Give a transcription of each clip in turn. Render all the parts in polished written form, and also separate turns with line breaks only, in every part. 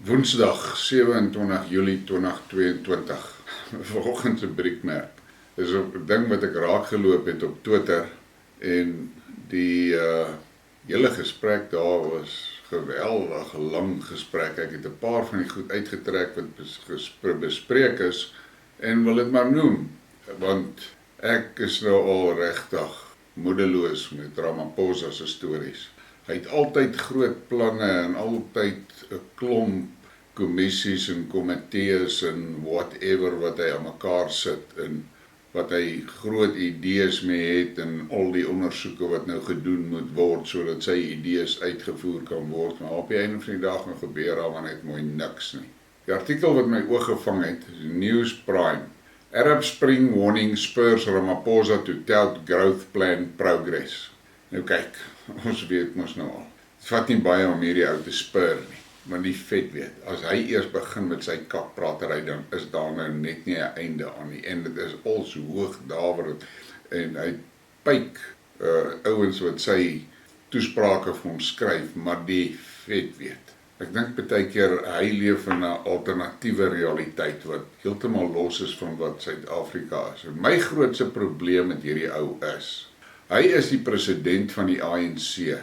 Woensdag 27 Julie 2022. Vanoggend se Briekmerke. Dis 'n ding wat ek raak geloop het op Twitter en die hele gesprek daar was geweldig lang gesprek. Ek het 'n paar van die goed uitgetrek wat bespreek is en wil dit maar noem, want ek is nou al regtig moedeloos met Ramaphosa se stories. Hy het altyd groot planne en altyd 'n klomp kommissies en komitees en whatever wat hy aan mekaar sit en wat hy groot idees mee het en al die ondersoeke wat nou gedoen moet word sodat sy idees uitgevoer kan word, maar op die einde van die dag nog gebeur daar maar net mooi niks nie. Die artikel wat my oog gevang het, is News Prime. Arab Spring warning spurs Ramaphosa to tout growth plan progress. Nou kyk, ons weet mos nou al. Het vat nie baie om hierdie ou te spur nie. Maar die vet weet, as hy eers begin met sy kpratery, dan is daar nou net nie 'n einde aan nie. En dit is al so hoogdaverend. En hy pyk ouens wat sy toesprake vir hom skryf, maar die vet weet. Ek dink baie keer hy leef in 'n alternatiewe realiteit wat heeltemal los is van wat Suid-Afrika is. En my grootste probleem met hierdie ou is, hy is die president van die ANC.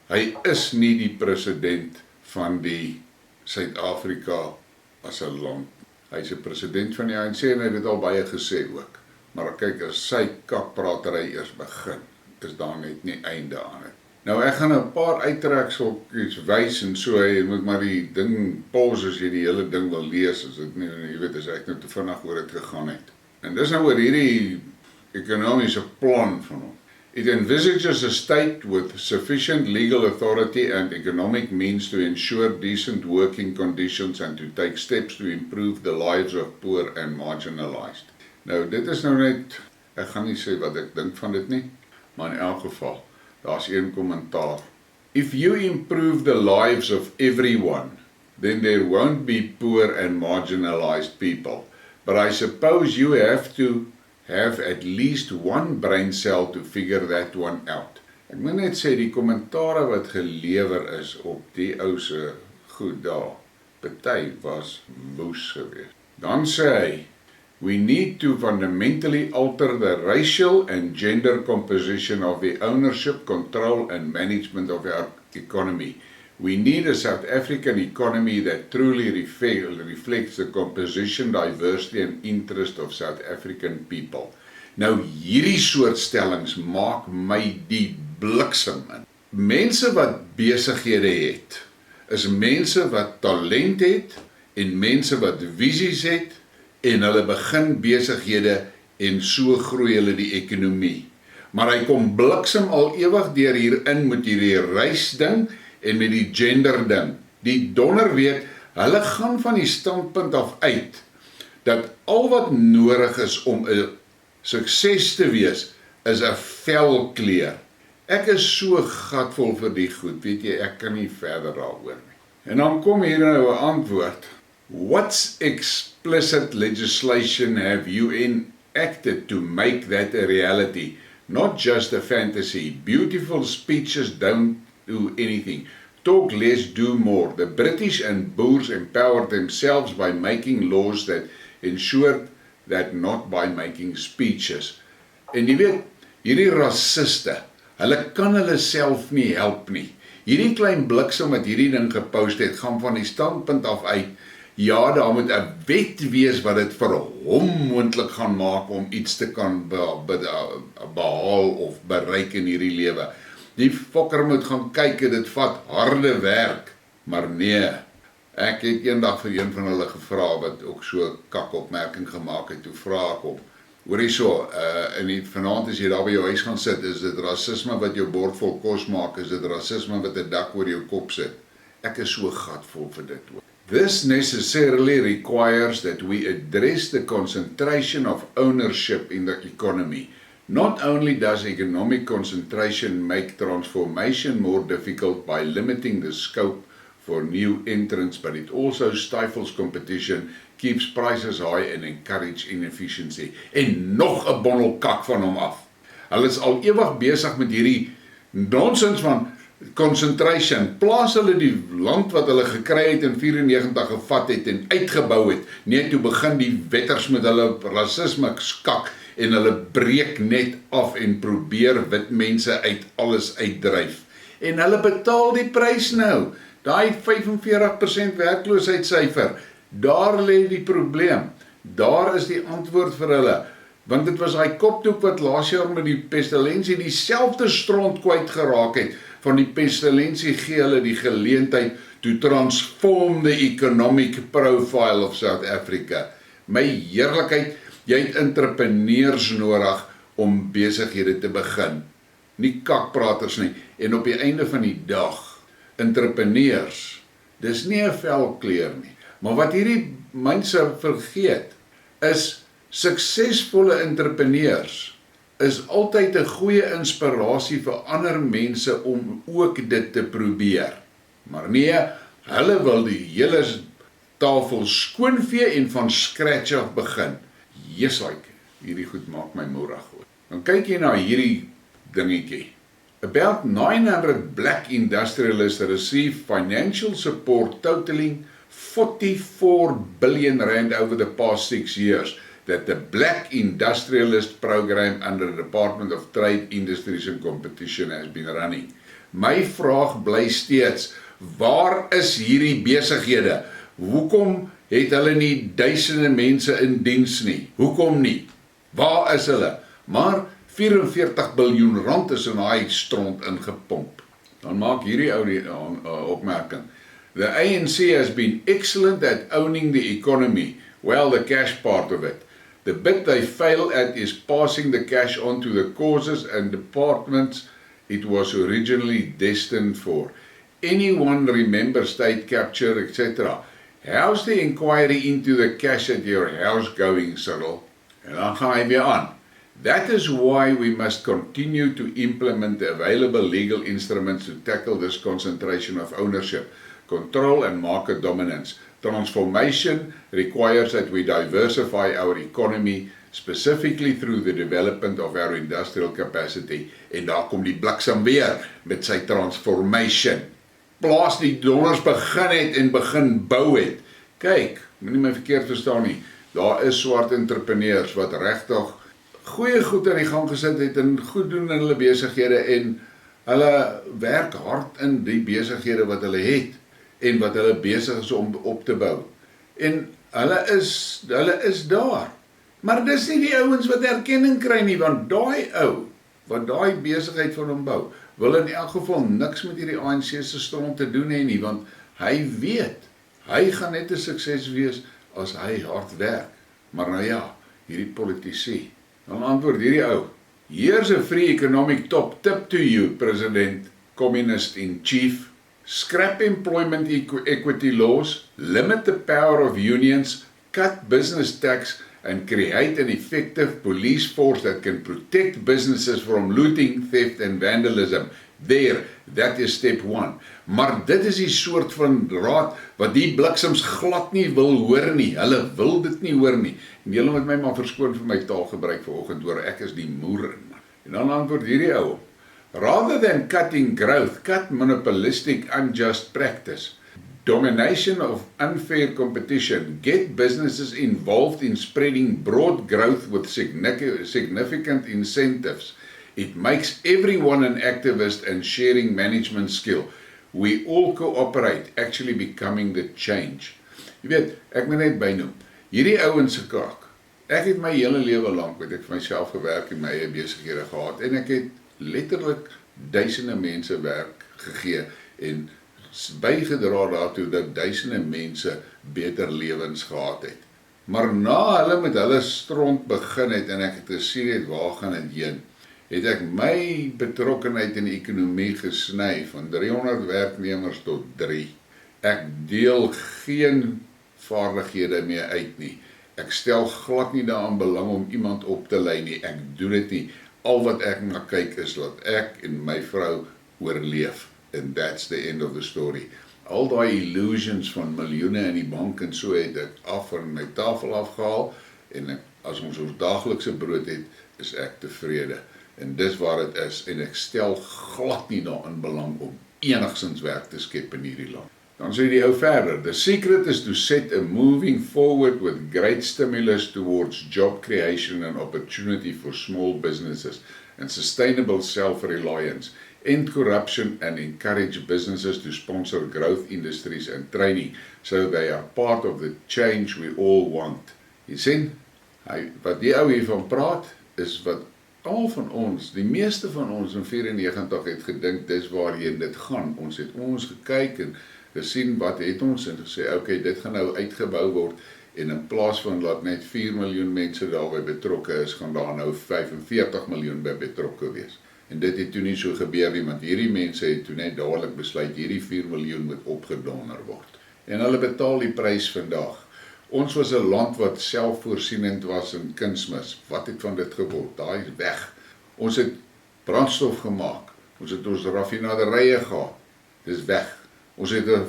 Hy is nie die president van die Suid-Afrika as 'n land. Hy is 'n president van die ANC en hy het dit al baie gesê ook. Maar kyk, as sy kakpratery eers begin, is daar net nie einde aan dit. Nou ek gaan 'n paar uittreksels wys en so, jy moet maar die ding pause as jy die hele ding wil lees, as dit nie, jy weet, as ek nou te vinnig oor dit gegaan het. En dis nou oor hierdie ekonomiese plan van hom. It envisages a state with sufficient legal authority and economic means to ensure decent working conditions and to take steps to improve the lives of poor and marginalized. Nou, dit is nou net, ek gaan nie sê wat ek dink van dit nie, maar in elk geval, daar's een kommentaar. If you improve the lives of everyone, then there won't be poor and marginalized people. But I suppose you have to have at least one brain cell to figure that one out. Ek moet net sê, die kommentare wat gelewer is op die ou se goed daar, party was woes geweest. Dan sê hy, we need to fundamentally alter the racial and gender composition of the ownership, control and management of our economy. We need a South African economy that truly reflects the composition, diversity and interest of South African people. Nou hierdie soort stellings maak my die bliksem in. Mense wat besighede het, is mense wat talent het en mense wat visies het en hulle begin besighede en so groei hulle die ekonomie. Maar hy kom bliksem al ewig deur hierin met hierdie reisding en met die gender ding. Die donder weet, hulle gaan van die standpunt af uit, dat al wat nodig is om 'n sukses te wees, is 'n velkleur. Ek is so gatvol vir die goed, weet jy, ek kan nie verder daaroor nie. En dan kom hier nou 'n antwoord. What's explicit legislation have you enacted to make that a reality? Not just a fantasy. Beautiful speeches don't do anything. Talk less, do more. The British and Boers empowered themselves by making laws that ensured that, not by making speeches. En jy weet, hierdie rassiste, hulle kan hulle self nie help nie. Hierdie klein bliksem wat hierdie ding gepost het, gaan van die standpunt af uit, ja, daar moet 'n wet wees wat dit vir hom moontlik gaan maak om iets te kan behaal of bereik in hierdie lewe. Die fokker moet gaan kyk en dit vat harde werk, maar nee, ek het eendag vir een van hulle gevra wat ook so kakopmerking gemaak het, toe vra ek hom, hoorie so, vanaand as jy daar by jou huis gaan sit, is dit rassisme wat jou bord vol kos maak, is dit rassisme wat 'n dak oor jou kop sit? Ek is so gatvol vir dit ook. This necessarily requires that we address the concentration of ownership in the economy. Not only does economic concentration make transformation more difficult by limiting the scope for new entrants, but it also stifles competition, keeps prices high and encourages inefficiency. En nog 'n bondel kak van hom af. Hulle is al ewig besig met hierdie nonsens van concentration, plaas hulle die land wat hulle gekry het in 94 gevat het en uitgebou het, net toe begin die wetters met hulle rassisme skak en hulle breek net af en probeer wit mense uit alles uitdryf. En hulle betaal die prys nou, daai 45% werkloosheidssyfer, daar lê die probleem, daar is die antwoord vir hulle, want dit was daai kopdoek wat laas jaar met die pestilensie dieselfde stront kwyt geraak het, van die pestilensie gee hulle die geleentheid to transform the economic profile of South Africa. My heerlikheid, jy het entrepreneurs nodig om besighede te begin, nie kakpraters nie, en op die einde van die dag, entrepreneurs, dis nie 'n velkleur nie, maar wat hierdie mense vergeet, is suksesvolle entrepreneurs, is altyd 'n goeie inspirasie vir ander mense om ook dit te probeer. Maar nee, hulle wil die hele tafel skoonvee en van scratch af begin. Jesuik, hierdie goed maak my moerig. Dan kyk jy na hierdie dingetjie. About 900 black industrialists receive financial support totaling 44 billion rand over the past 6 years. That the Black Industrialist Program under the Department of Trade, Industries and Competition has been running. My vraag bly steeds, waar is hierdie besighede? Hoekom het hulle nie duisende mense in diens nie? Hoekom nie? Waar is hulle? Maar 44 biljoen rand is in daai stront ingepomp. Dan maak hierdie ou die opmerking. The ANC has been excellent at owning the economy, well, the cash part of it. The bit they fail at is passing the cash on to the causes and departments it was originally destined for. Anyone remember state capture, etc.? How's the inquiry into the cash at your house going, Cyril? En dan gaan hy weer aan. That is why we must continue to implement the available legal instruments to tackle this concentration of ownership, control and market dominance. Transformation requires that we diversify our economy, specifically through the development of our industrial capacity. En daar kom die bliksem weer met sy transformation. Plaas die donders begin het en begin bou het. Kyk, moenie my verkeerd verstaan nie. Daar is swart entrepreneurs wat regtig goeie goed aan die gang gesit het en goed doen in hulle besighede en hulle werk hard in die besighede wat hulle het. En wat hulle besig is om op te bou. En hulle is daar. Maar dis nie die ouens wat erkenning kry nie, want daai ou, wat daai besigheid van hom bou, wil in elk geval niks met hierdie ANC se stront te doen hê nie, want hy weet, hy gaan net 'n sukses wees as hy hard werk. Maar nou ja, hierdie politici, dan antwoord hierdie ou, here's a free economic top tip to you, President, Communist in Chief. Scrap employment equity laws, limit the power of unions, cut business tax, and create an effective police force that can protect businesses from looting, theft, and vandalism. There, that is step 1. Maar dit is die soort van raad wat die bliksems glad nie wil hoor nie. Hulle wil dit nie hoor nie. En julle moet my maar verskoon vir my taalgebruik vanoggend hoor, ek is die moer in. En dan antwoord hierdie ou op. Rather than cutting growth, cut monopolistic unjust practice, domination of unfair competition, get businesses involved in spreading broad growth with significant incentives. It makes everyone an activist and sharing management skill. We all cooperate, actually becoming the change. Jy weet, ek moet net bynoem, hierdie ouens se kaak. Ek het my hele lewe lank, weet ek, vir myself gewerk en my eie besighede gehad en ek het letterlik duisende mense werk gegee en bygedra daartoe dat duisende mense beter lewens gehad het. Maar na hulle met hulle stront begin het en ek het gesien het waar gaan dit heen, het ek my betrokkenheid in die ekonomie gesny van 300 werknemers tot 3. Ek deel geen vaardighede meer uit nie. Ek stel glad nie daaraan belang om iemand op te lei nie. Ek doen dit nie. Al wat ek na kyk is dat ek en my vrou oorleef. And that's the end of the story. Al daai illusions van miljoene in die bank en so het ek af van my tafel afgehaal en as ons daaglikse brood het, is ek tevrede. En dis waar dit is en ek stel glad nie daarin belang om enigsins werk te skep in hierdie land. Dan sê die ou verder, the secret is to set a moving forward with great stimulus towards job creation and opportunity for small businesses and sustainable self-reliance, end corruption and encourage businesses to sponsor growth industries and training so they are part of the change we all want. Jy sien, wat die ou hiervan praat, is wat al van ons, die meeste van ons in 94 het gedink, dis waarheen dit gaan. Ons het gekyk en gesien wat het ons en gesê, okay, dit gaan nou uitgebou word en in plaas van dat net 4 miljoen mense daarby betrokke is, gaan daar nou 45 miljoen by betrokke wees. En dit het toe nie so gebeur nie, want hierdie mense het toe net dadelik besluit, hierdie 4 miljoen moet opgedonder word. En hulle betaal die prys vandag. Ons was 'n land wat selfvoorsienend was in kunsmis. Wat het van dit geword? Daai is weg. Ons het brandstof gemaak. Ons het ons raffinaderye gehad. Dis weg. Ons het 'n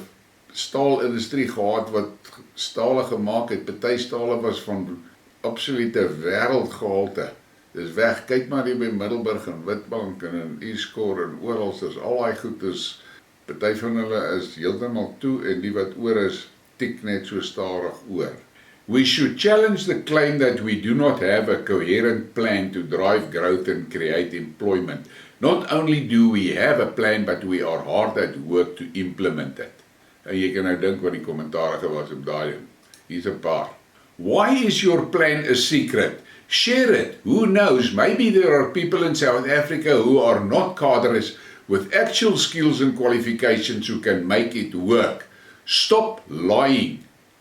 staalindustrie gehad wat stale gemaak het. Party stale was van absolute wêreldgehalte. Dis weg. Kyk maar hier by Middelburg en Witbank en in Eastcore en oral, al daai goed is, party van hulle is heeltemal toe en die wat oor is, tik net so stadig oor. We should challenge the claim that we do not have a coherent plan to drive growth and create employment. Not only do we have a plan, but we are hard at work to implement it. En jy kan nou dink wat die kommentaar was op daai. Hier's 'n paar. Why is your plan a secret? Share it. Who knows? Maybe there are people in South Africa who are not cadres with actual skills and qualifications who can make it work. Stop lying.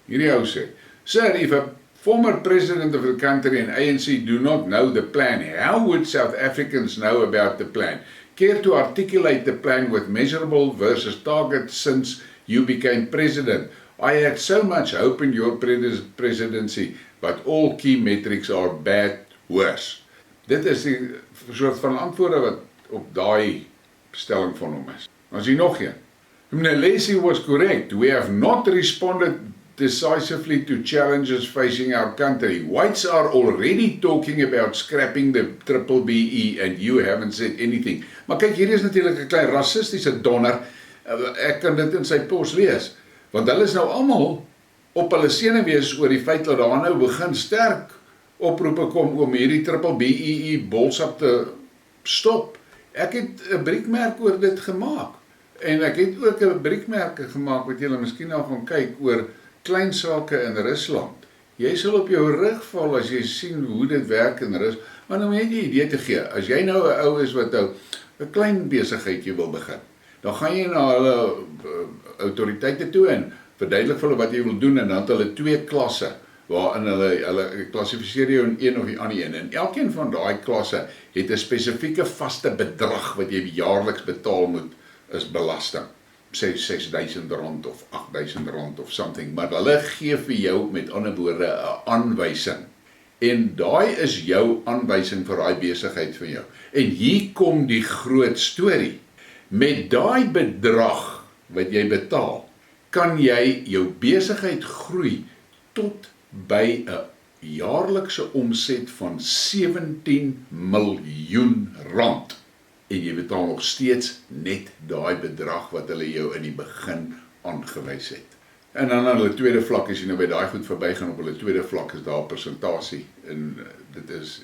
Hierdie ou sê, sir, if a former president of the country and ANC do not know the plan, how would South Africans know about the plan? Care to articulate the plan with measurable versus target since you became president? I had so much hope in your presidency, but all key metrics are bad worse. Dit is die soort van antwoorde wat op daai stelling van hom is. As jy nog een. Mnelesi was correct. We have not responded decisively to challenges facing our country. Whites are already talking about scrapping the BBBE and you haven't said anything. Maar kyk, hier is natuurlik 'n klein rassistiese donder. Ek kan dit in sy pos lees. Want hulle is nou almal op hulle senuwees oor die feit dat daar nou begin sterk oproepe kom om hierdie BBBE bolsap te stop. Ek het 'n briekmerk oor dit gemaak. En ek het ook 'n Briekmerke gemaak wat julle miskien nou gaan kyk oor klein sake in Rusland. Jy sal op jou rug val as jy sien hoe dit werk in Rusland. Maar om net 'n idee te gee, as jy nou 'n ou is wat nou 'n klein besigheidjie wil begin, dan gaan jy na hulle autoriteite toe en verduidelik vir hulle wat jy wil doen en dan het hulle 2 klasse waarin hulle klassifiseer jou in een of die ander een. En elkeen van daai klasse het 'n spesifieke vaste bedrag wat jy jaarliks betaal moet is belasting, sê R6.000 of R8.000 of something, maar hulle gee vir jou met ander woorde 'n aanwysing. En daai is jou aanwysing vir daai besigheid van jou. En hier kom die groot storie. Met daai bedrag wat jy betaal, kan jy jou besigheid groei tot by 'n jaarlikse omset van R17 miljoen. En jy betaal nog steeds net daai bedrag wat hulle jou in die begin aangewys het. En dan aan hulle tweede vlak, as jy nou by daai goed verbygaan op hulle tweede vlak, is daar 'n persentasie. En dit is,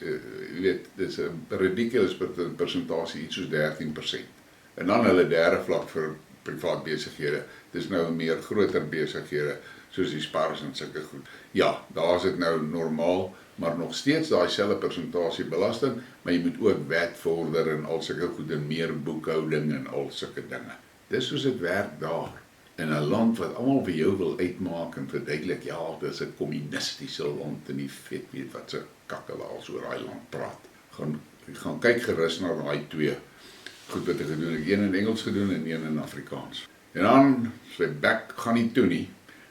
jy weet, dit is 'n ridiculous persentasie, iets soos 13%. En dan hulle derde vlak vir privaat besighede, dis nou meer groter besighede, soos die spars en sulke goed. Ja, daar is dit nou normaal, maar nog steeds daai selfde persentasie belasting, maar jy moet ook wet vorder en al sulke goed en meer boekhouding en al sulke dinge. Dis soos dit werk daar. In 'n land wat almal vir jou wil uitmaak en verduidelik, ja, dis 'n kommunistiese land en nie vet weet wat se kak hulle al so daai land praat. Gaan kyk gerus na daai 2 goed wat ek gedoen het, een in Engels gedoen en een in Afrikaans. En dan sy back gaan nie toe nie.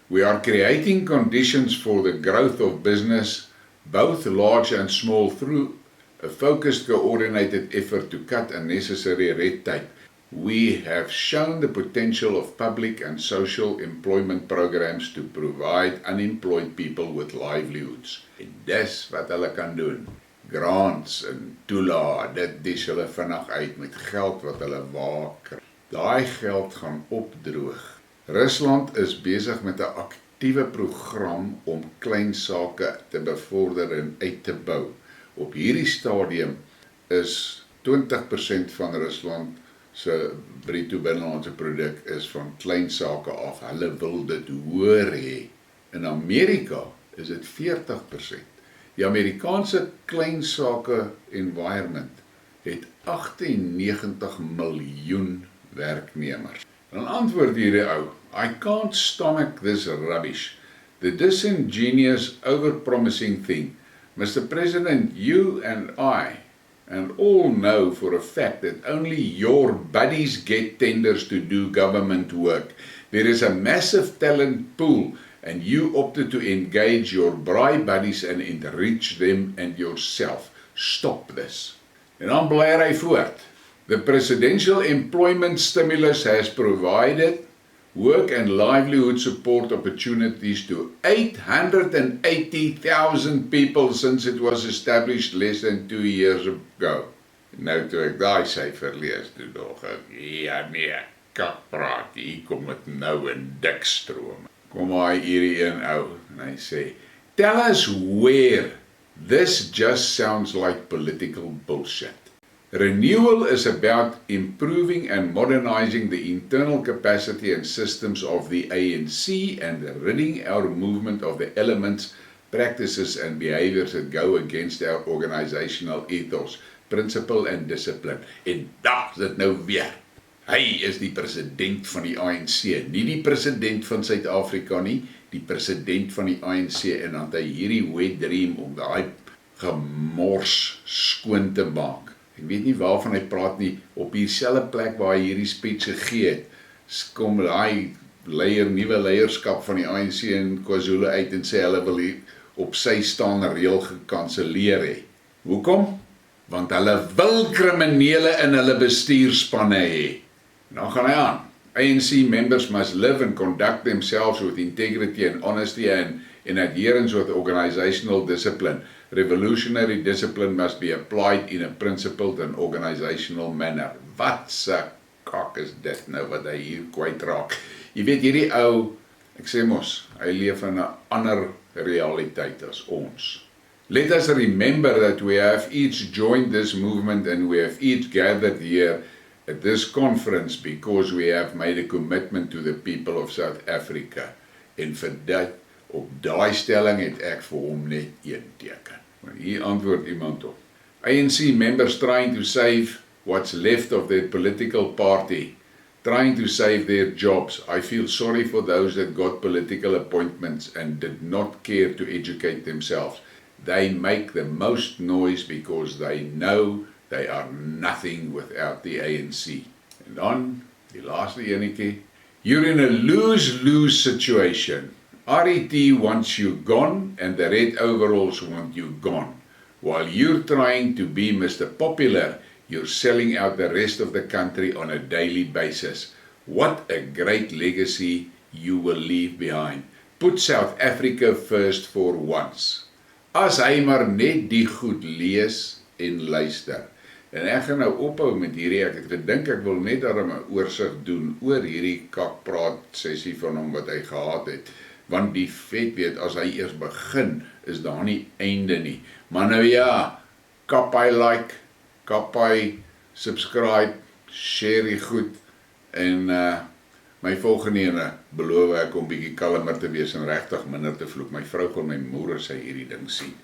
We are creating conditions for the growth of business, both large and small, through a focused, coordinated effort to cut unnecessary red tape. We have shown the potential of public and social employment programs to provide unemployed people with livelihoods. En dis wat hulle kan doen. Grants en toelaat, dit dis hulle vinnig uit met geld wat hulle waar kry. Daai geld gaan opdroog. Rusland is besig met 'n aktiewe program om klein sake te bevorder en uit te bou. Op hierdie stadium is 20% van Rusland se bruto binnelandse produk is van klein sake af. Hulle wil dit hoër hê. In Amerika is dit 40%. Die Amerikaanse klein sake environment het 98 miljoen werknemers. Dan antwoord hierdie ou, I can't stomach this rubbish. The disingenuous, overpromising thing. Mr. President, you and I, and all know for a fact that only your buddies get tenders to do government work. There is a massive talent pool, and you opted to engage your braai buddies and enrich them and yourself. Stop this. En dan bly hy voort. The presidential employment stimulus has provided work and livelihood support opportunities to 880,000 people since it was established less than 2 years ago. Nou toe ek daai syfer lees, toe dog ek, ja nee, kpraat, hier kom het nou in dik stroom. Kom hy hierdie een ou, en hy sê, tell us where, this just sounds like political bullshit. Renewal is about improving and modernizing the internal capacity and systems of the ANC and ridding our movement of the elements, practices and behaviors that go against our organizational ethos, principle and discipline. En daar is dit nou weer. Hy is die president van die ANC, nie die president van Suid-Afrika nie, die president van die ANC, en dan het hy hierdie wet dream om daai gemors skoon te maak. Ek weet nie waarvan hy praat nie, op dieselfde plek waar hy hierdie speech gegee het, kom daai nuwe leierskap van die ANC in KwaZulu uit en sê hulle wil hier op sy staande reël gekanselleer hê. Hoekom? Want hulle wil kriminele in hulle bestuurspanne hê. Nou gaan hy aan. ANC members must live and conduct themselves with integrity and honesty and in adherence with organizational discipline. Revolutionary discipline must be applied in a principled and organizational manner. Wat se kak is dit nou wat hy hier kwyt raak? Jy weet hierdie ou, ek sê mos, hy leef in 'n ander realiteit as ons. Let us remember that we have each joined this movement and we have each gathered here at this conference because we have made a commitment to the people of South Africa. En vir dit, op daai stelling het ek vir hom net een teken. Maar hier antwoord iemand op. ANC members trying to save what's left of their political party, trying to save their jobs. I feel sorry for those that got political appointments and did not care to educate themselves. They make the most noise because they know they are nothing without the ANC. En dan, die laaste enetjie. You're in a lose-lose situation. RET wants you gone and the red overalls want you gone. While you're trying to be Mr. Popular, you're selling out the rest of the country on a daily basis. What a great legacy you will leave behind. Put South Africa first for once. As hy maar net die goed lees en luister. En ek gaan nou ophou met hierdie, ek het gedink ek wil net daarom 'n oorsig doen oor hierdie kakpraat sessie van hom wat hy gehad het. Want die vet weet, as hy eers begin, is daar nie einde nie. Maar nou ja, kap hy like, kap hy subscribe, share die goed, en my volgende ene beloof ek om bietjie kalmer te wees en regtig minder te vloek. My vrou gaan my moer as sy hierdie ding sien.